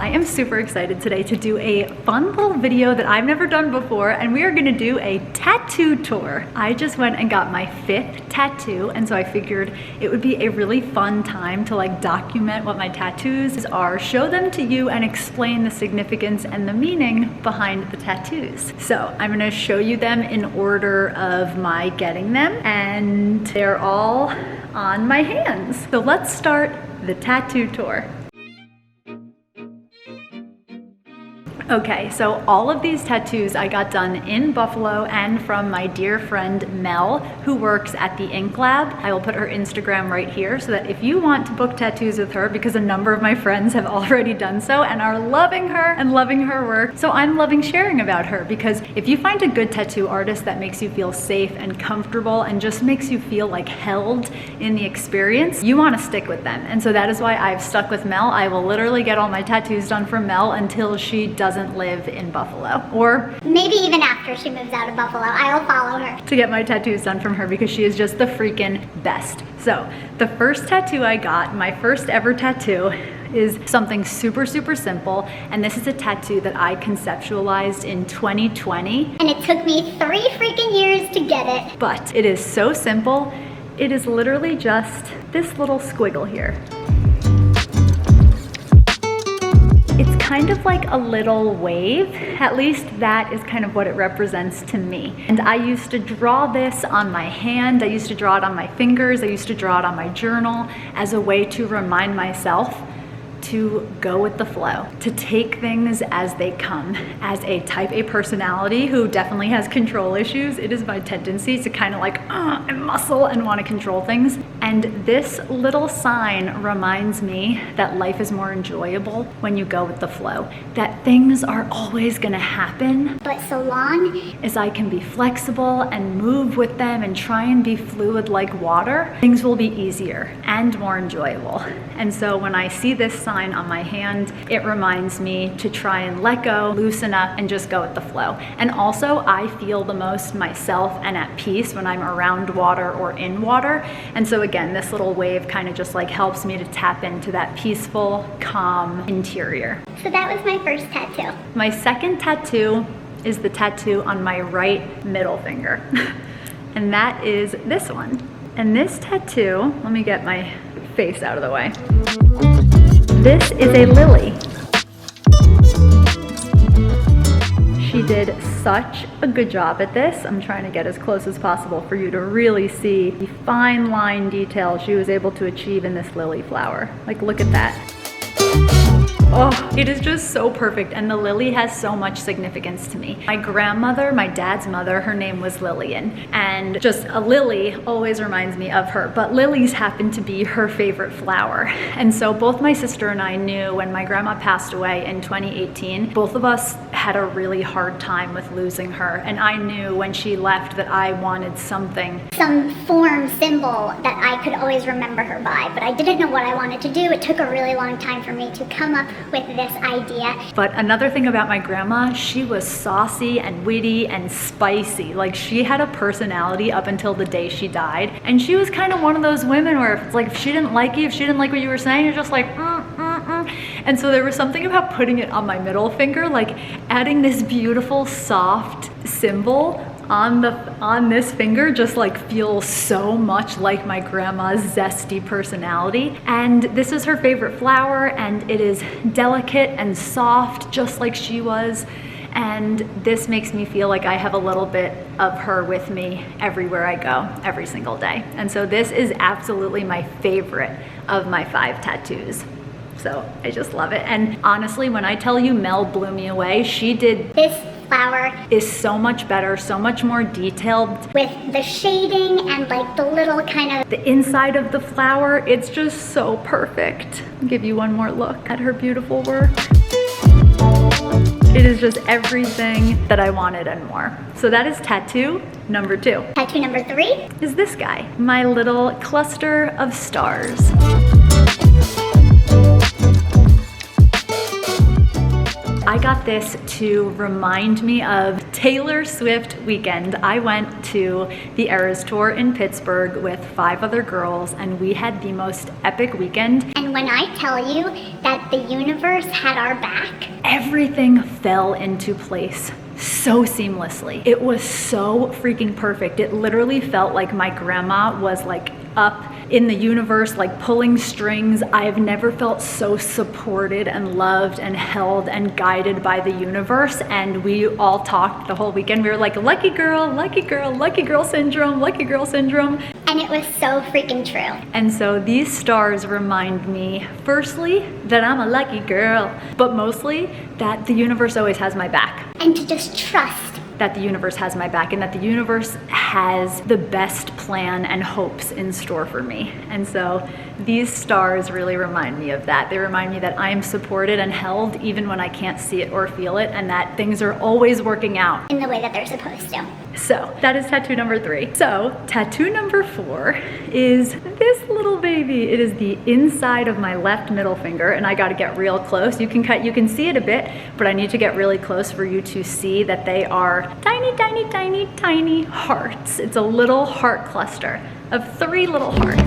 I am super excited today to do a fun little video that I've never done before, and we are gonna do a tattoo tour. I just went and got my 5th tattoo, and so I figured it would be a really fun time to like document what my tattoos are, show them to you, and explain the significance and the meaning behind the tattoos. So I'm gonna show you them in order of my getting them, and they're all on my hands. So let's start the tattoo tour. Okay, so all of these tattoos I got done in Buffalo and from my dear friend Mel, who works at the Ink Lab. I will put her Instagram right here so that if you want to book tattoos with her, because a number of my friends have already done so and are loving her and loving her work. So I'm loving sharing about her, because if you find a good tattoo artist that makes you feel safe and comfortable and just makes you feel like held in the experience, you want to stick with them. And so that is why I've stuck with Mel. I will literally get all my tattoos done from Mel until she doesn't live in Buffalo, or maybe even after she moves out of Buffalo. I'll follow her to get my tattoos done from her, because she is just the freaking best. So the first tattoo I got, my first ever tattoo, is something super simple, and this is a tattoo that I conceptualized in 2020, and it took me 3 freaking years to get it. But it is so simple. It is literally just this little squiggle here. It's kind of like a little wave. At least that is kind of what it represents to me. And I used to draw this on my hand. I used to draw it on my fingers. I used to draw it on my journal as a way to remind myself to go with the flow, to take things as they come. As a type A personality who definitely has control issues, it is my tendency to kind of like and muscle and want to control things. And this little sign reminds me that life is more enjoyable when you go with the flow, that things are always gonna happen, but so long as I can be flexible and move with them and try and be fluid like water, things will be easier and more enjoyable. And so when I see this sign on my hand, it reminds me to try and let go, loosen up, and just go with the flow. And also, I feel the most myself and at peace when I'm around water or in water. And so again, this little wave kind of just like helps me to tap into that peaceful, calm interior. So that was my first tattoo. My second tattoo is the tattoo on my right middle finger. And that is this one. And this tattoo, let me get my face out of the way. This is a lily. She did such a good job at this. I'm trying to get as close as possible for you to really see the fine line detail she was able to achieve in this lily flower. Like, look at that. Oh, it is just so perfect, and the lily has so much significance to me. My grandmother, my dad's mother, her name was Lillian, and just a lily always reminds me of her, but lilies happen to be her favorite flower. And so both my sister and I knew when my grandma passed away in 2018, both of us had a really hard time with losing her, and I knew when she left that I wanted something. Some form, symbol that I could always remember her by, but I didn't know what I wanted to do. It took a really long time for me to come up with this idea. But another thing about my grandma, she was saucy and witty and spicy. Like, she had a personality up until the day she died. And she was kind of one of those women where it's like, if she didn't like you, if she didn't like what you were saying, you're just like, And so there was something about putting it on my middle finger, like adding this beautiful, soft symbol on this finger just like feels so much like my grandma's zesty personality. And this is her favorite flower, and it is delicate and soft just like she was. And this makes me feel like I have a little bit of her with me everywhere I go, every single day. And so this is absolutely my favorite of my 5 tattoos. So I just love it. And honestly, when I tell you Mel blew me away, she did. This flower is so much better, so much more detailed. With the shading and like the little kind of... the inside of the flower, it's just so perfect. I'll give you one more look at her beautiful work. It is just everything that I wanted and more. So that is tattoo number 2. Tattoo number 3 is this guy, my little cluster of stars. I got this to remind me of Taylor Swift weekend. I went to the Eras Tour in Pittsburgh with 5 other girls, and we had the most epic weekend. And when I tell you that the universe had our back, everything fell into place so seamlessly. It was so freaking perfect. It literally felt like my grandma was like up in the universe, like pulling strings. I've never felt so supported and loved and held and guided by the universe. And we all talked the whole weekend. We were like, lucky girl, lucky girl, lucky girl syndrome, lucky girl syndrome. And it was so freaking true. And so these stars remind me, firstly, that I'm a lucky girl, but mostly that the universe always has my back. And to just trust that the universe has my back and that the universe has the best plan and hopes in store for me. And so these stars really remind me of that. They remind me that I am supported and held even when I can't see it or feel it, and that things are always working out in the way that they're supposed to. So that is tattoo number 3. So tattoo number 4 is this little baby. It is the inside of my left middle finger, and I got to get real close. You can see it a bit, but I need to get really close for you to see that they are tiny, tiny, tiny, tiny hearts. It's a little heart cluster of 3 little hearts.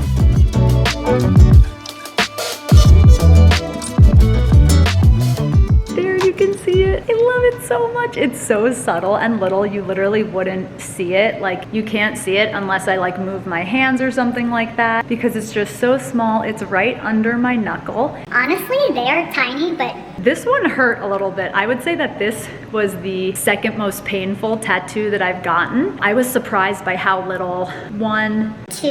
There, you can see it. I love it so much. It's so subtle and little, you literally wouldn't see it. Like, you can't see it unless I like move my hands or something like that, because it's just so small. It's right under my knuckle. Honestly, they are tiny, but this one hurt a little bit. I would say that this was the second most painful tattoo that I've gotten. I was surprised by how little 1, 2,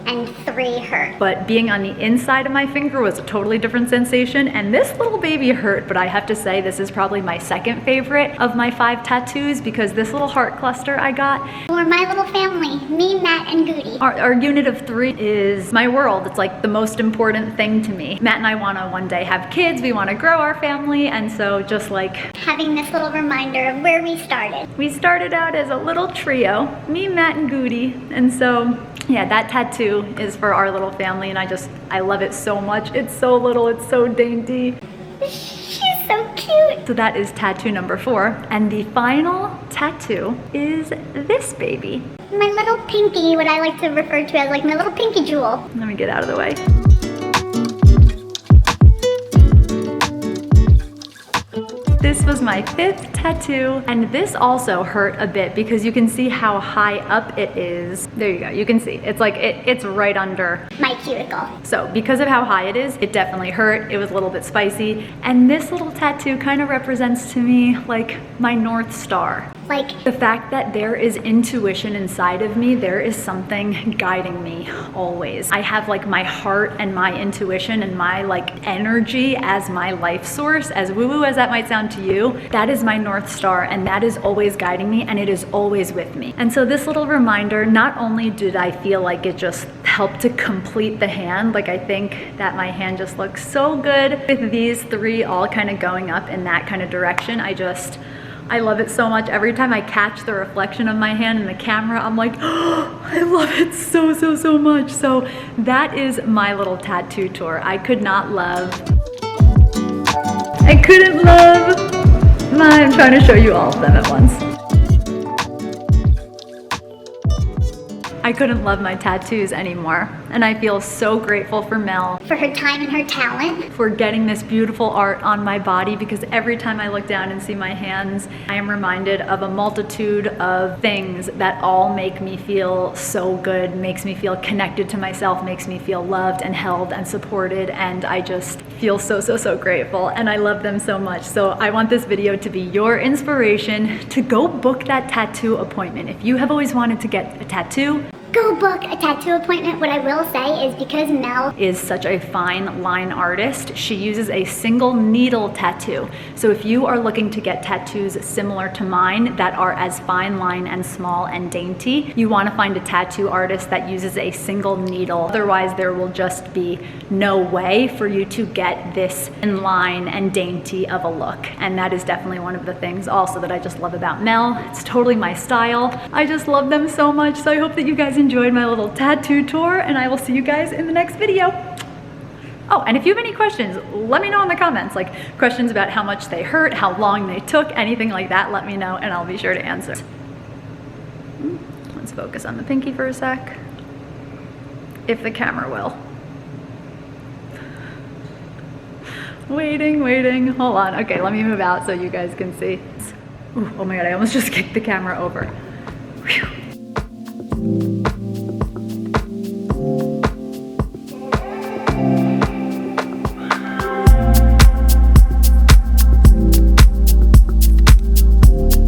and 3 hurt. But being on the inside of my finger was a totally different sensation, and this little baby hurt. But I have to say, this is probably my second favorite of my 5 tattoos, because this little heart cluster I got For my little family, me, Matt, and Goody. Our unit of 3 is my world. It's like the most important thing to me. Matt and I want to one day have kids. We want to grow our family, and so just like having this little reminder of where we started. We started out as a little trio, me, Matt, and Goody, and so yeah, that tattoo is for our little family, and I love it so much. It's so little, it's so dainty. She's so cute. So that is tattoo number 4, and the final tattoo is this baby. My little pinky, what I like to refer to as like my little pinky jewel. Let me get out of the way. This was my 5th tattoo, and this also hurt a bit because you can see how high up it is. There you go, you can see. It's like, it's right under my cuticle. So because of how high it is, it definitely hurt. It was a little bit spicy. And this little tattoo kind of represents to me like my North Star. Like the fact that there is intuition inside of me, there is something guiding me always. I have like my heart and my intuition and my like energy as my life source, as woo-woo as that might sound to you. That is my North Star, and that is always guiding me, and it is always with me. And so this little reminder, not only did I feel like it just helped to complete the hand, like I think that my hand just looks so good with these 3 all kind of going up in that kind of direction. I love it so much. Every time I catch the reflection of my hand in the camera, I'm like, oh, I love it so, so, so much. So that is my little tattoo tour. I couldn't love. I'm trying to show you all of them at once. I couldn't love my tattoos anymore, and I feel so grateful for Mel. For her time and her talent. For getting this beautiful art on my body, because every time I look down and see my hands, I am reminded of a multitude of things that all make me feel so good, makes me feel connected to myself, makes me feel loved and held and supported, and I just feel so, so, so grateful, and I love them so much. So I want this video to be your inspiration to go book that tattoo appointment. If you have always wanted to get a tattoo, go book a tattoo appointment. What I will say is, because Mel is such a fine line artist, she uses a single needle tattoo. So if you are looking to get tattoos similar to mine that are as fine line and small and dainty, you want to find a tattoo artist that uses a single needle. Otherwise, there will just be no way for you to get this in line and dainty of a look. And that is definitely one of the things also that I just love about Mel. It's totally my style. I just love them so much. So I hope that you guys enjoyed my little tattoo tour, and I will see you guys in the next video. Oh, and if you have any questions, let me know in the comments, like questions about how much they hurt, how long they took, anything like that, let me know and I'll be sure to answer. Let's focus on the pinky for a sec. If the camera will. Waiting, hold on. Okay, let me move out so you guys can see. Ooh, oh my God, I almost just kicked the camera over. Whew.